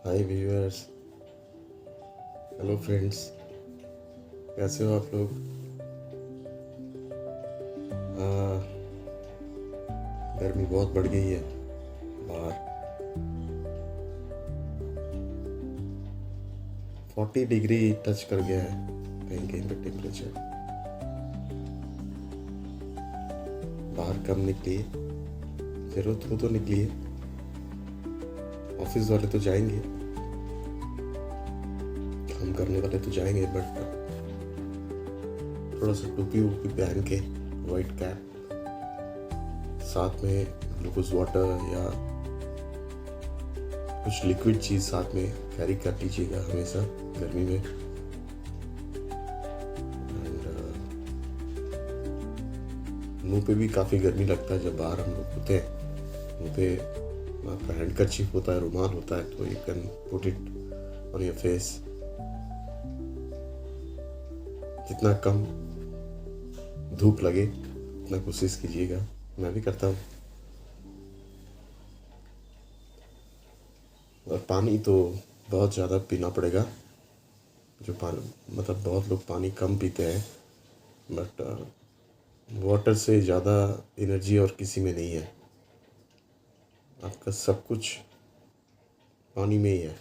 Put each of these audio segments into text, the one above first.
हाय viewers, hello friends, कैसे हो आप लोग। गर्मी बहुत बढ़ गई है बाहर। 40 डिग्री टच कर गया है कहीं कहीं पे टेम्परेचर। बाहर कम निकलिए, ज़रूरत हो तो निकलिए। ऑफिस वाले तो जाएंगे, काम करने वाले तो जाएंगे, बट थोड़ा सा टोपी वोपी पहन के, वाइट कैप, साथ में ग्लूकोज वाटर या कुछ लिक्विड चीज़ साथ में कैरी कर लीजिएगा हमेशा गर्मी में। एंड मुंह पे भी काफ़ी गर्मी लगता है जब बाहर हम लोग होते हैं। मुंह पे आपका हैंडकरचीफ होता है, रुमाल होता है, तो you can put it on your face. जितना कम धूप लगे उतना कोशिश कीजिएगा, मैं भी करता हूँ। और पानी तो बहुत ज़्यादा पीना पड़ेगा। जो पानी मतलब बहुत लोग पानी कम पीते हैं, बट वाटर से ज़्यादा एनर्जी और किसी में नहीं है। आपका सब कुछ पानी में ही है।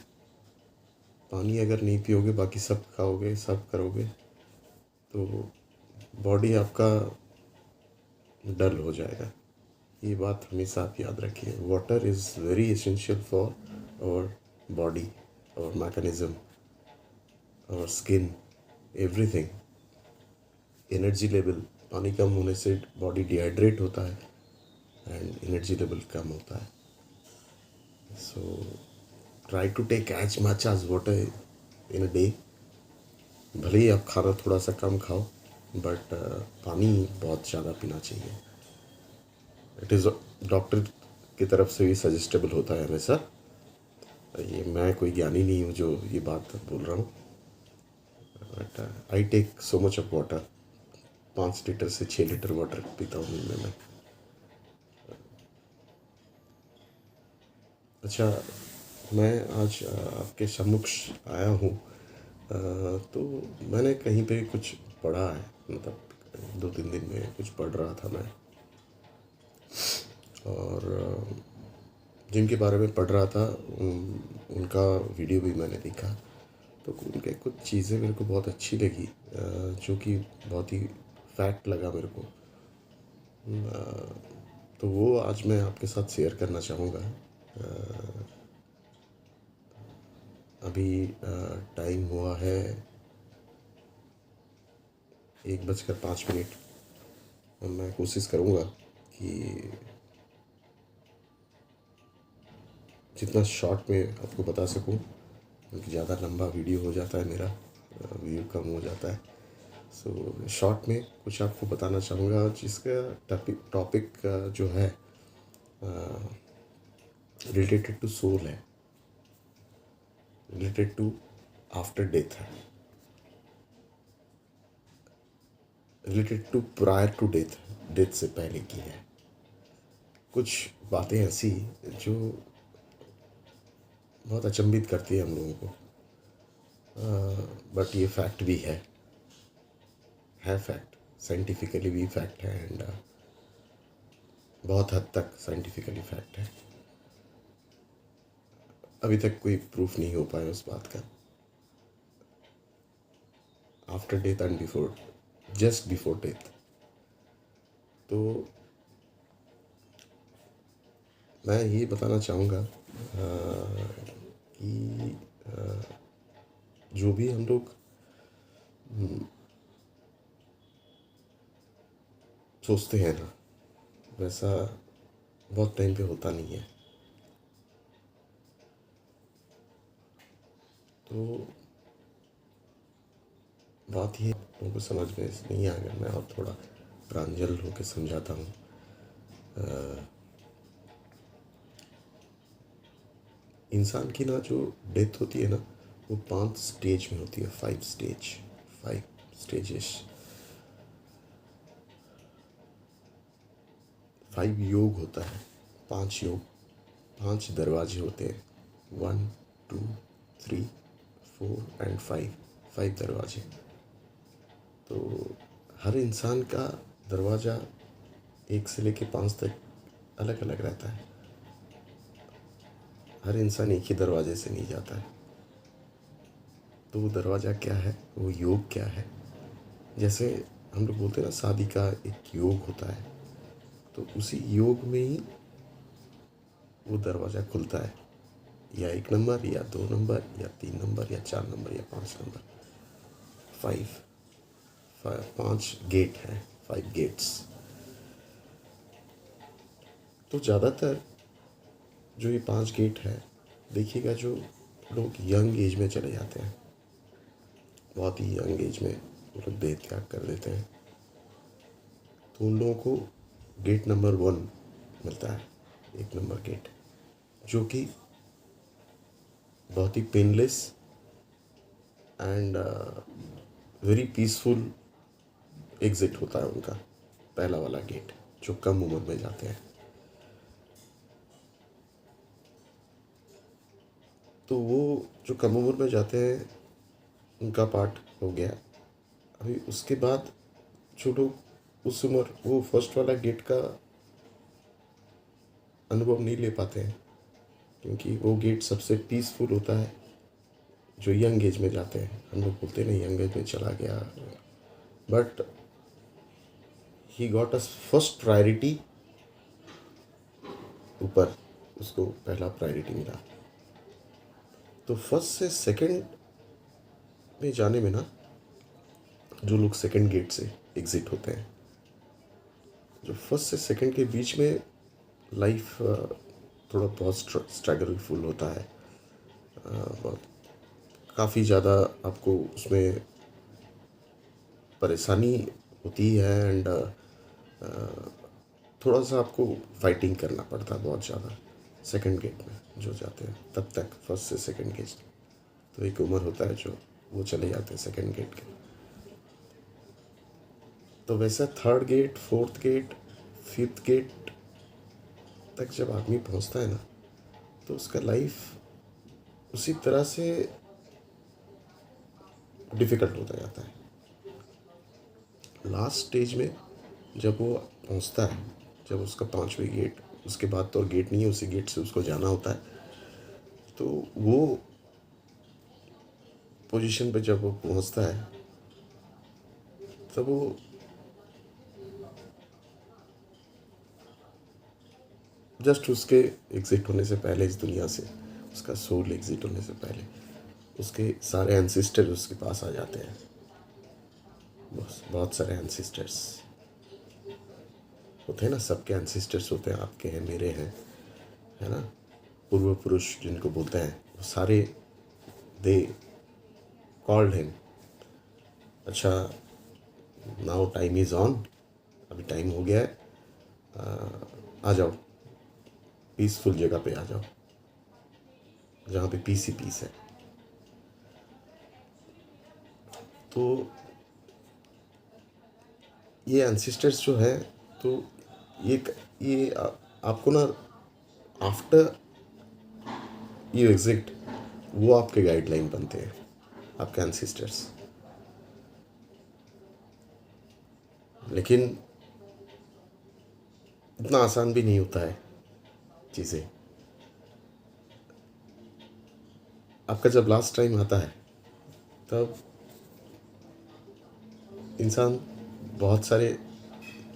पानी अगर नहीं पियोगे, बाकी सब खाओगे, सब करोगे, तो बॉडी आपका डल हो जाएगा। ये बात हमेशा आप याद रखिए। Water is very essential for our body, our mechanism, our skin, everything. Energy level, पानी कम होने से बॉडी डिहाइड्रेट होता है एंड एनर्जी लेवल कम होता है। So try to take as much as water in a day. भले ही आप खाना थोड़ा सा कम खाओ, बट पानी बहुत ज़्यादा पीना चाहिए। इट इज़ डॉक्टर की तरफ से भी सजेस्टेबल होता है हमेशा। ये मैं कोई ज्ञानी नहीं हूँ जो ये बात बोल रहा हूँ, but I take so much of water. 5 litre से 6 लीटर वाटर पीता हूँ दिन में मैं। अच्छा, मैं आज आपके सम्मुख आया हूँ। तो मैंने कहीं पे कुछ पढ़ा है, मतलब 2-3 दिन में कुछ पढ़ रहा था मैं, और जिनके बारे में पढ़ रहा था उनका वीडियो भी मैंने देखा। तो उनके कुछ चीज़ें मेरे को बहुत अच्छी लगी, जो कि बहुत ही फैक्ट लगा मेरे को। तो वो आज मैं आपके साथ शेयर करना चाहूँगा। अभी टाइम हुआ है 1:05। और मैं कोशिश करूँगा कि जितना शॉर्ट में आपको बता सकूँ, क्योंकि ज़्यादा लंबा वीडियो हो जाता है मेरा, व्यू कम हो जाता है। सो शॉर्ट में कुछ आपको बताना चाहूँगा, जिसका टॉपिक जो है रिलेटेड टू सोल है, रिलेटेड टू आफ्टर डेथ है, related to prior to death, death से पहले की है। कुछ बातें ऐसी जो बहुत अचंभित करती है हम लोगों को, बट ये फैक्ट भी है फैक्ट, साइंटिफिकली भी फैक्ट है, एंड बहुत हद तक साइंटिफिकली फैक्ट है। अभी तक कोई प्रूफ नहीं हो पाया उस बात का। After death and before, just before death. तो मैं ये बताना चाहूँगा कि जो भी हम लोग सोचते हैं ना, वैसा बहुत टाइम पे होता नहीं है। तो बात ये लोगों को समझ में नहीं आएगा, मैं और थोड़ा प्रांजल होकर समझाता हूँ। इंसान की ना जो डेथ होती है ना, वो 5 स्टेज में होती है। 5 स्टेजेस, 5 योग होता है। 5 योग, 5 दरवाजे होते हैं। 1, 2, 3, 4 एंड 5 दरवाजे। तो हर इंसान का दरवाज़ा 1 से लेके 5 तक अलग अलग रहता है। हर इंसान एक ही दरवाजे से नहीं जाता है। तो वो दरवाज़ा क्या है, वो योग क्या है? जैसे हम लोग बोलते हैं ना, शादी का एक योग होता है, तो उसी योग में ही वो दरवाज़ा खुलता है, या 1 नंबर या 2 नंबर या 3 नंबर या 4 नंबर या 5 नंबर। 5 5 गेट हैं, 5 गेट्स। तो ज़्यादातर जो ये 5 गेट है, देखिएगा जो लोग यंग एज में चले जाते हैं, बहुत ही यंग एज में वो लोग देह त्याग कर देते हैं, तो उन लोगों को गेट नंबर 1 मिलता है, 1 नंबर गेट, जो कि बहुत ही painless and very peaceful exit होता है उनका, पहला वाला गेट, जो कम उम्र में जाते हैं। तो वो जो कम उम्र में जाते हैं उनका पार्ट हो गया। अभी उसके बाद जो लोग उस उम्र वो फर्स्ट वाला गेट का अनुभव नहीं ले पाते हैं, क्योंकि वो गेट सबसे पीसफुल होता है जो यंग एज में जाते हैं। हम लोग बोलते हैं ना, यंग एज में चला गया, but he got a first priority, ऊपर उसको पहला प्रायोरिटी मिला। तो फर्स्ट से सेकंड में जाने में ना, जो लोग सेकंड गेट से एग्ज़िट होते हैं, जो फर्स्ट से सेकंड के बीच में लाइफ थोड़ा बहुत स्ट्रगलफुल होता है, बहुत काफ़ी ज़्यादा आपको उसमें परेशानी होती है, एंड थोड़ा सा आपको फाइटिंग करना पड़ता है बहुत ज़्यादा सेकंड गेट में जो जाते हैं। तब तक फर्स्ट से सेकंड गेट तो एक उम्र होता है जो वो चले जाते हैं सेकंड गेट के। तो वैसा third gate, fourth gate, fifth gate तक जब आदमी पहुंचता है ना, तो उसका लाइफ उसी तरह से डिफ़िकल्ट होता जाता है। लास्ट स्टेज में जब वो पहुंचता है, जब उसका 5वें गेट, उसके बाद तो और गेट नहीं है, उसी गेट से उसको जाना होता है, तो वो पोजीशन पे जब वो पहुंचता है, तब वो जस्ट उसके एग्ज़िट होने से पहले इस दुनिया से, उसका सोल एग्ज़िट होने से पहले, उसके सारे एंसिस्टर उसके पास आ जाते हैं। बस बहुत सारे एंसिस्टर्स होते हैं ना, सबके एंसिस्टर्स होते हैं, आपके हैं, मेरे हैं, है ना, पूर्व पुरुष जिनको बोलते हैं, वो सारे दे कॉल्ड हिम, अच्छा नाउ टाइम इज़ ऑन, अभी टाइम हो गया है, आ जाओ, पीसफुल जगह पे आ जाओ, जहाँ पे पीस ही पीस है। तो ये एंसिस्टर्स जो है, तो ये आपको ना, आफ्टर यू एग्जिट, वो आपके गाइडलाइन बनते हैं, आपके एंसिस्टर्स। लेकिन इतना आसान भी नहीं होता है चीज़ें। आपका जब लास्ट टाइम आता है, तब इंसान बहुत सारे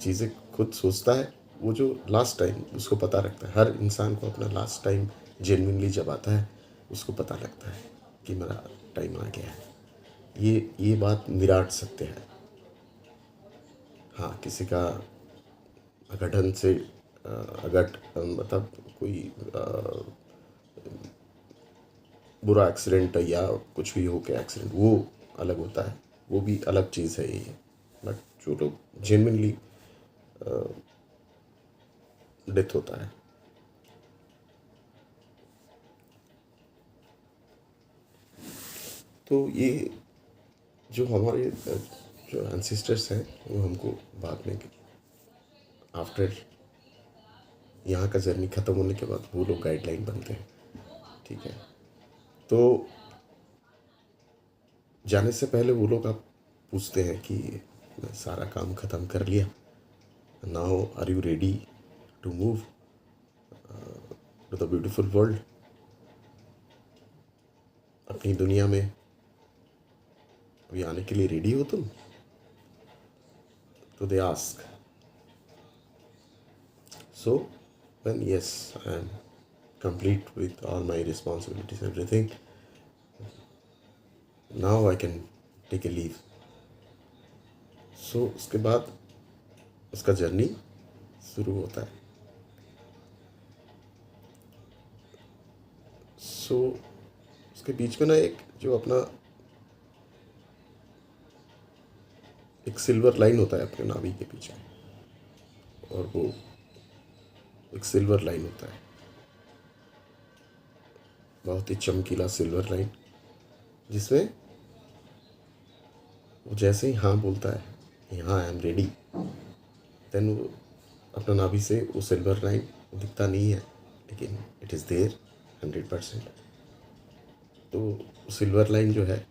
चीज़ें खुद सोचता है। वो जो लास्ट टाइम उसको पता लगता है, हर इंसान को अपना लास्ट टाइम जेन्युइनली जब आता है, उसको पता लगता है कि मेरा टाइम आ गया है। ये बात निराट सत्य है। हाँ, किसी का अघटन से मतलब कोई बुरा एक्सीडेंट या कुछ भी हो के एक्सीडेंट, वो अलग होता है, वो भी अलग चीज़ है ये। बट जो लोग जेन्युइनली डेथ होता है, तो ये जो हमारे जो एंसिस्टर्स हैं, वो हमको बाद में आफ्टर यहाँ का जर्नी ख़त्म होने के बाद वो लोग गाइडलाइन बनते हैं, ठीक है। तो जाने से पहले वो लोग आप पूछते हैं कि मैं सारा काम ख़त्म कर लिया, now are you ready to move to the beautiful world, अपनी दुनिया में अभी आने के लिए रेडी हो तुम? तो they ask, so when yes I am complete with all my responsibilities, everything, now I can take a leave. So उसके बाद उसका जर्नी शुरू होता है. सो उसके बीच में ना एक जो अपना एक सिल्वर लाइन होता है अपने नाभि के पीछे, और वो एक सिल्वर लाइन होता है, बहुत ही चमकीला सिल्वर लाइन, जिसमें वो जैसे ही हाँ बोलता है, यहाँ आई एम रेडी, देन वो अपना नाभि से वो सिल्वर लाइन दिखता नहीं है, लेकिन इट इज़ देयर 100%. तो सिल्वर लाइन जो है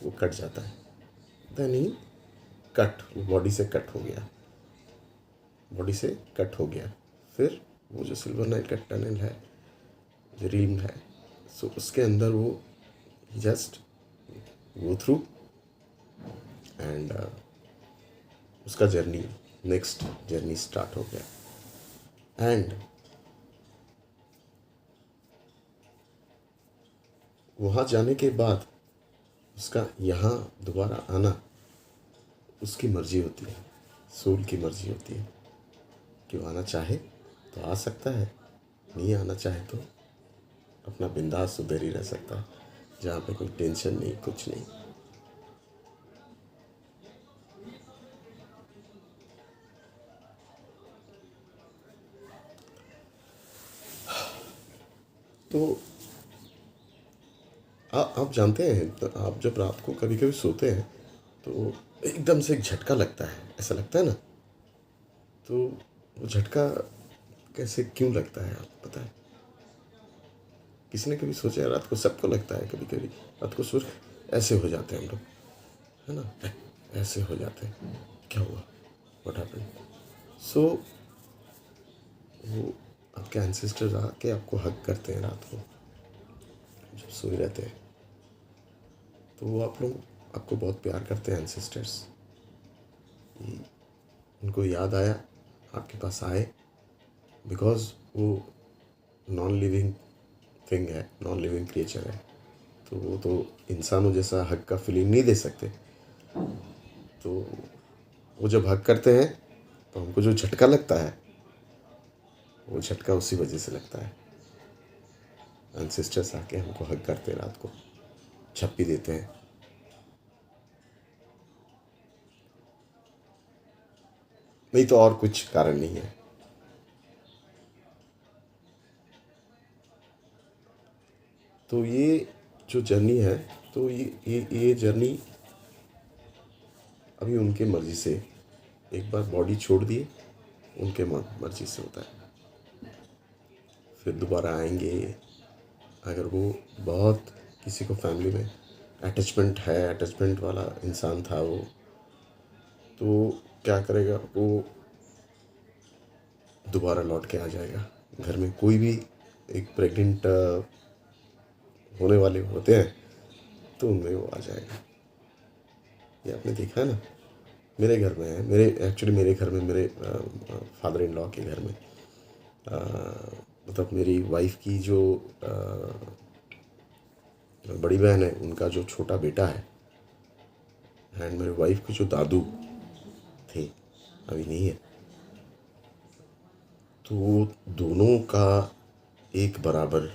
वो कट जाता है, देन ही कट, वो बॉडी से कट हो गया, बॉडी से कट हो गया. फिर वो जो सिल्वर लाइन का टनल है, जो रिम है, सो उसके अंदर वो जस्ट गो थ्रू एंड उसका जर्नी, नेक्स्ट जर्नी स्टार्ट हो गया. एंड वहाँ जाने के बाद उसका यहाँ दोबारा आना उसकी मर्जी होती है, सोल की मर्जी होती है कि वो आना चाहे तो आ सकता है, नहीं आना चाहे तो अपना बिंदास उधर ही रह सकता है, जहाँ पे कोई टेंशन नहीं, कुछ नहीं. तो आप जानते हैं, तो आप जब रात को कभी कभी सोते हैं तो एकदम से एक झटका लगता है, ऐसा लगता है ना. तो वो झटका कैसे, क्यों लगता है, आपको पता है? किसी ने कभी सोचा है? रात को सबको लगता है, कभी कभी रात को सो ऐसे हो जाते हैं हम लोग, है ना, ऐसे हो जाते हैं, क्या हुआ, व्हाट हैपेंड. सो वो आपके एंसेस्टर्स आके आपको हग करते हैं रात को जब सोए रहते हैं, तो वो आप लोग आपको बहुत प्यार करते हैं एंसेस्टर्स. उनको याद आया, आपके पास आए, बिकॉज वो नॉन लिविंग थिंग है, नॉन लिविंग क्रिएचर है, तो वो तो इंसानों जैसा हक का फीलिंग नहीं दे सकते. तो वो जब हक करते हैं तो हमको जो झटका लगता है, वो झटका उसी वजह से लगता है. एंसेस्टर्स आके हमको हक करते हैं, रात को छप्पी देते हैं. नहीं तो और कुछ कारण नहीं है. तो ये जो जर्नी है, तो ये जर्नी अभी उनके मर्जी से, एक बार बॉडी छोड़ दिए उनके मर्जी से होता है. फिर दोबारा आएंगे, अगर वो बहुत किसी को फैमिली में अटैचमेंट है, अटैचमेंट वाला इंसान था वो, तो क्या करेगा, वो दोबारा लौट के आ जाएगा घर में. कोई भी एक प्रेग्नेंट होने वाले होते हैं तो उनमें वो आ जाएगा. ये आपने देखा है ना, मेरे घर में है, मेरे घर में, मेरे फादर इन लॉ के घर में, मतलब मेरी वाइफ की जो बड़ी बहन है, उनका जो छोटा बेटा है, एंड मेरी वाइफ के जो दादू थे, अभी नहीं है, तो वो दोनों का एक बराबर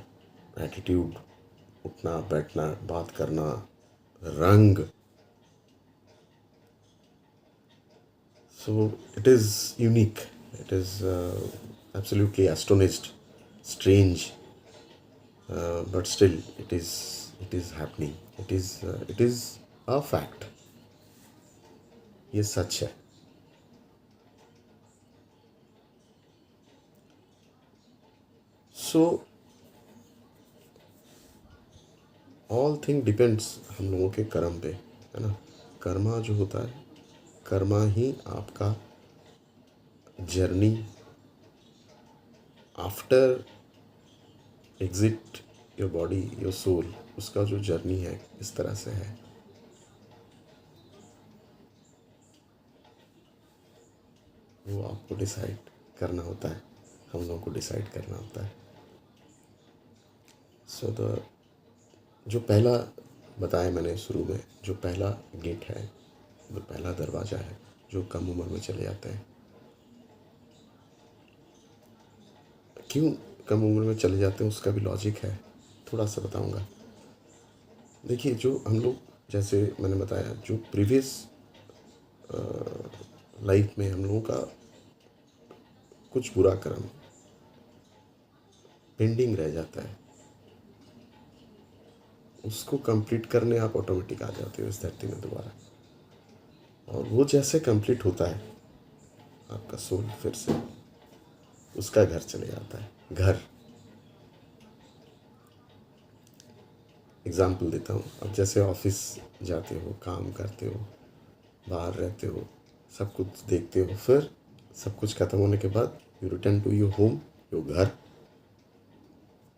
एटीट्यूड, उठना बैठना, बात करना, रंग. So it is unique, it is absolutely astonished, strange, but still it is happening. It is a fact. ये सच है. सो ऑल थिंग डिपेंड्स हम लोगों के कर्म पे, है ना। कर्मा जो होता है, कर्मा ही आपका journey after exit your body, your soul, उसका जो जर्नी है इस तरह से है। वो आपको डिसाइड करना होता है, हम लोगों को डिसाइड करना होता है। सो द जो पहला बताया मैंने शुरू में, जो पहला गेट है, जो पहला दरवाज़ा है, जो कम उम्र में चले जाते हैं। क्यों कम उम्र में चले जाते हैं उसका भी लॉजिक है, थोड़ा सा बताऊंगा। देखिए, जो हम लोग, जैसे मैंने बताया, जो प्रीवियस लाइफ में हम लोगों का कुछ बुरा कर्म पेंडिंग रह जाता है, उसको कंप्लीट करने आप ऑटोमेटिक आ जाते हो इस धरती में दोबारा। और वो जैसे कंप्लीट होता है, आपका सोल फिर से उसका घर चले जाता है। घर, एग्जाम्पल देता हूँ। अब जैसे ऑफिस जाते हो, काम करते हो, बाहर रहते हो, सब कुछ देखते हो, फिर सब कुछ खत्म होने के बाद you return to your home, your घर।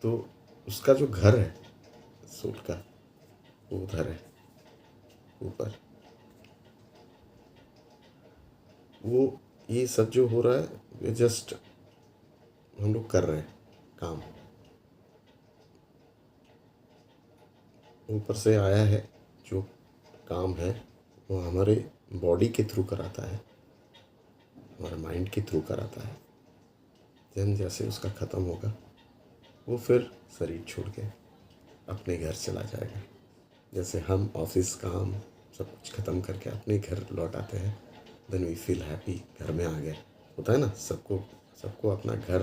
तो उसका जो घर है सोल का, वो उधर है ऊपर। वो ये सब जो हो रहा है, ये जस्ट हम लोग कर रहे हैं काम, ऊपर से आया है। जो काम है वो हमारे बॉडी के थ्रू कराता है, हमारे माइंड के थ्रू कराता है। देन जैसे उसका ख़त्म होगा, वो फिर शरीर छोड़ के अपने घर चला जाएगा। जैसे हम ऑफिस काम सब कुछ ख़त्म करके अपने घर लौट आते हैं, देन वी फील हैप्पी, घर में आ गए। होता है ना, सबको सबको अपना घर,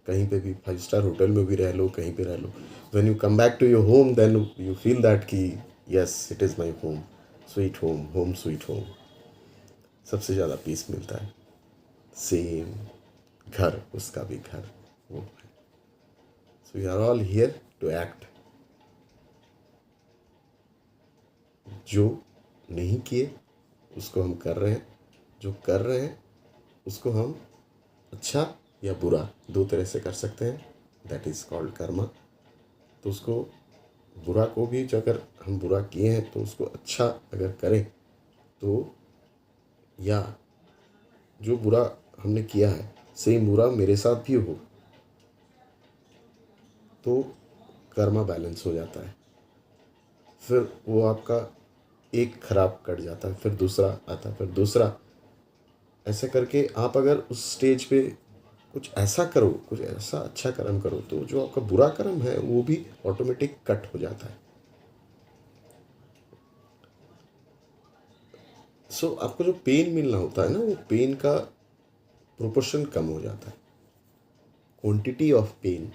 कहीं पे भी 5 स्टार होटल में भी रह लो, कहीं पे रह लो, when you come back to your home then you feel that कि yes it is my home, sweet home, home sweet home. सबसे ज़्यादा पीस मिलता है। सेम घर, उसका भी घर वो है। So we are all here to act. जो नहीं किए उसको हम कर रहे हैं, जो कर रहे हैं उसको हम अच्छा या बुरा दो तरह से कर सकते हैं, दैट इज़ कॉल्ड कर्मा। तो उसको, बुरा को भी जो अगर हम बुरा किए हैं तो उसको अच्छा अगर करें तो, या जो बुरा हमने किया है सेम बुरा मेरे साथ भी हो, तो कर्मा बैलेंस हो जाता है। फिर वो आपका एक खराब कट जाता है, फिर दूसरा आता है, फिर दूसरा। ऐसे करके आप अगर उस स्टेज पे कुछ ऐसा करो, कुछ ऐसा अच्छा कर्म करो, तो जो आपका बुरा कर्म है वो भी ऑटोमेटिक कट हो जाता है। सो आपको जो पेन मिलना होता है ना, वो पेन का प्रोपोर्शन कम हो जाता है। Quantity of pain,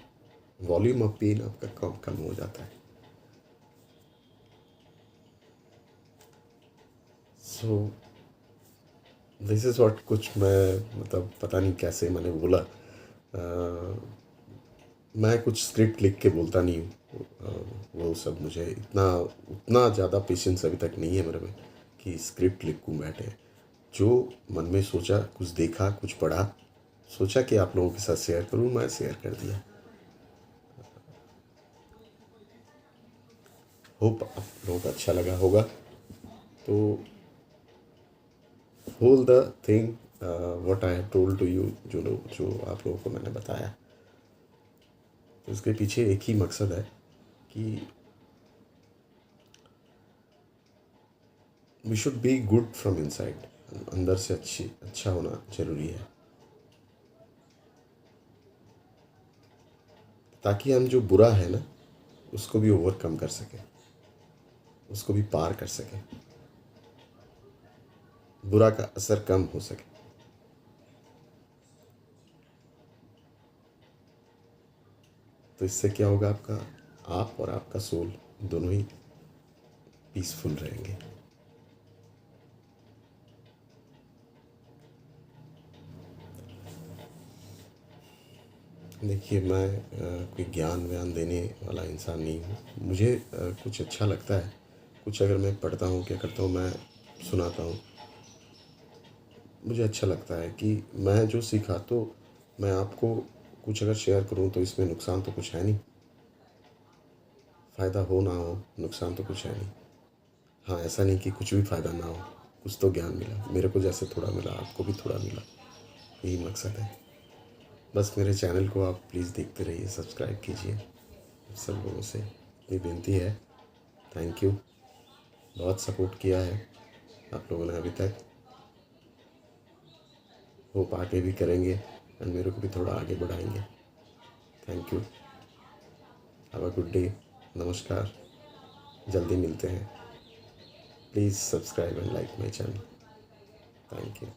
volume of pain आपका कम कम हो जाता है। सो दिस इज़ व्हाट, कुछ मैं मतलब पता नहीं कैसे मैंने बोला। मैं कुछ स्क्रिप्ट लिख के बोलता नहीं हूँ। वो सब मुझे इतना उतना ज़्यादा पेशेंस अभी तक नहीं है मेरे में कि स्क्रिप्ट लिखूँ बैठे। जो मन में सोचा, कुछ देखा, कुछ पढ़ा, सोचा कि आप लोगों के साथ शेयर करूँ, मैं शेयर कर दिया। होप आप लोगों को अच्छा लगा होगा। तो whole the thing what I have told to you, जो आप लोगों को मैंने बताया, तो इसके पीछे एक ही मकसद है कि we should be good from inside. अंदर से अच्छा होना जरूरी है, ताकि हम जो बुरा है ना उसको भी ओवरकम कर सकें, उसको भी पार कर सकें, बुरा का असर कम हो सके। तो इससे क्या होगा, आपका, आप और आपका सोल दोनों ही पीसफुल रहेंगे। देखिए, मैं कोई ज्ञान व्यान देने वाला इंसान नहीं हूँ। मुझे कुछ अच्छा लगता है, कुछ अगर मैं पढ़ता हूँ, क्या करता हूँ, मैं सुनाता हूँ। मुझे अच्छा लगता है कि मैं जो सीखा तो मैं आपको कुछ अगर शेयर करूँ तो इसमें नुकसान तो कुछ है नहीं। फ़ायदा हो ना हो, नुकसान तो कुछ है नहीं। हाँ, ऐसा नहीं कि कुछ भी फ़ायदा ना हो, कुछ तो ज्ञान मिला। मेरे को जैसे थोड़ा मिला, आपको भी थोड़ा मिला, यही मकसद है। बस मेरे चैनल को आप प्लीज़ देखते रहिए, सब्सक्राइब कीजिए। सब लोगों से ये विनती है। थैंक यू, बहुत सपोर्ट किया है आप लोगों ने अभी तक। होप आगे भी करेंगे एंड मेरे को भी थोड़ा आगे बढ़ाएंगे। Thank you, have a good day, नमस्कार, जल्दी मिलते हैं। Please subscribe and like my channel. Thank you.